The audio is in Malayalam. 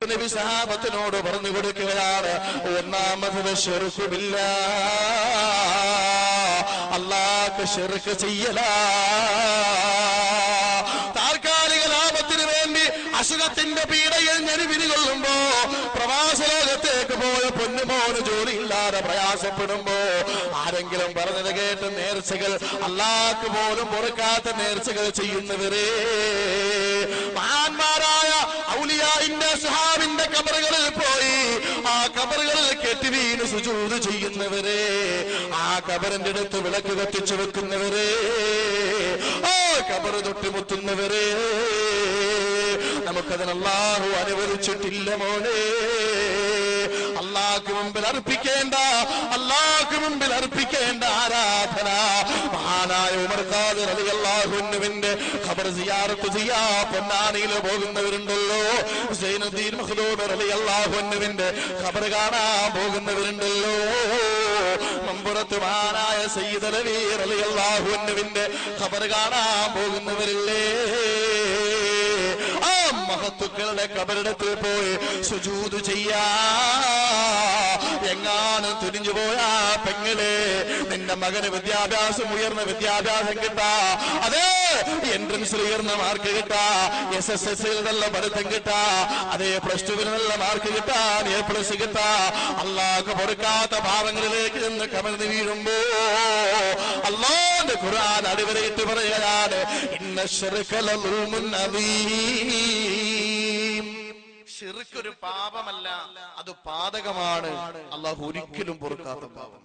നബി സഹാബത്തിനോട് പറഞ്ഞു കൊടുക്കുകയാണ്, ഒന്നാമത് ശിർക്ക് ബില്ലാഹ്, അല്ലാഹുക്ക് ശിർക്ക് ചെയ്യലാ. താൽക്കാലിക ലാഭത്തിന് വേണ്ടി അസുഖത്തിന്റെ പീഡയിൽ ഞെരുവിന് കൊള്ളുമ്പോ, പ്രവാസ ലോകത്തേക്ക് പോയ പൊന്നുമോന് ജോലിയില്ലാതെ പ്രയാസപ്പെടുമ്പോ, ആരെങ്കിലും പറഞ്ഞത് കേട്ട് നേർച്ചകൾ അല്ലാഹുക്ക് പോലും പൊറുക്കാത്ത നേർച്ചകൾ ചെയ്യുന്നവരെ, മഹാന്മാരായ ഔലിയാഇന്റെ സ്വഹാബിന്റെ ഖബറുകളിൽ പോയി ആ ഖബറുകളിൽ കെട്ടി വീണ് സുജൂദ് ചെയ്യുന്നവരെ, ആ ഖബറിന്റെ അടുത്ത് വിളക്ക് കത്തിച്ചു വെക്കുന്നവരെ, ആ ഖബർ തൊട്ടുമുത്തുന്നവരെ, നമുക്കതിന് അല്ലാഹു അനുവദിച്ചിട്ടില്ല മോനെ. അല്ലാഹുവിന് മുമ്പിൽ അർപ്പിക്കേണ്ട ആരാധന മഹാനായ ഉമർ ഖാദിർ റളിയല്ലാഹു അൻഹുവിന്റെ ഖബർ സിയാറത്ത് ചെയ്യാ പൊന്നാനിയിൽ പോകുന്നവരുണ്ടല്ലോ, സൈനുദ്ദീൻ മഖ്ദൂം റളിയല്ലാഹു അൻഹുവിന്റെ ഖബർ കാണാൻ പോകുന്നവരുണ്ടല്ലോ, മമ്പുറത്ത് മഹാനായ സയ്യിദ് അലവി റളിയല്ലാഹു അൻഹുവിന്റെ ഖബർ കാണാൻ പോകുന്നവരില്ലേ? ആ മഹത്തുക്കളുടെ ഖബറിടത്തിൽ പോയി സുജൂദ് ചെയ്യാ. എങ്ങാനും തുനിഞ്ഞു പോയാ പെങ്ങളെ, നിന്റെ മകന് വിദ്യാഭ്യാസം ഉയർന്ന വിദ്യാഭ്യാസം കിട്ടാ, അതേ എൻട്രൻസിൽ ഉയർന്ന മാർക്ക് കിട്ടാ, SSLC നല്ല പഠിത്തം കിട്ടാ, അതേ +2 നല്ല മാർക്ക് കിട്ടാൻ A+ കിട്ടാ, അല്ലാഹു പൊറുക്കാത്ത പാപങ്ങളിലേക്ക് നിന്ന് കമഴ്ന്നു വീഴുമ്പോ അല്ലാഹുവിന്റെ ഖുർആൻ അടിവരയിട്ട് പറയുകയാണ്, ഇന്ന ശിർക ലദുൽമുൻ അദീം. ശിർക്ക് ഒരു പാപമല്ല, അത് പാതകമാണ്. അല്ലാഹു ഒരിക്കലും പൊറുക്കാത്ത പാപം.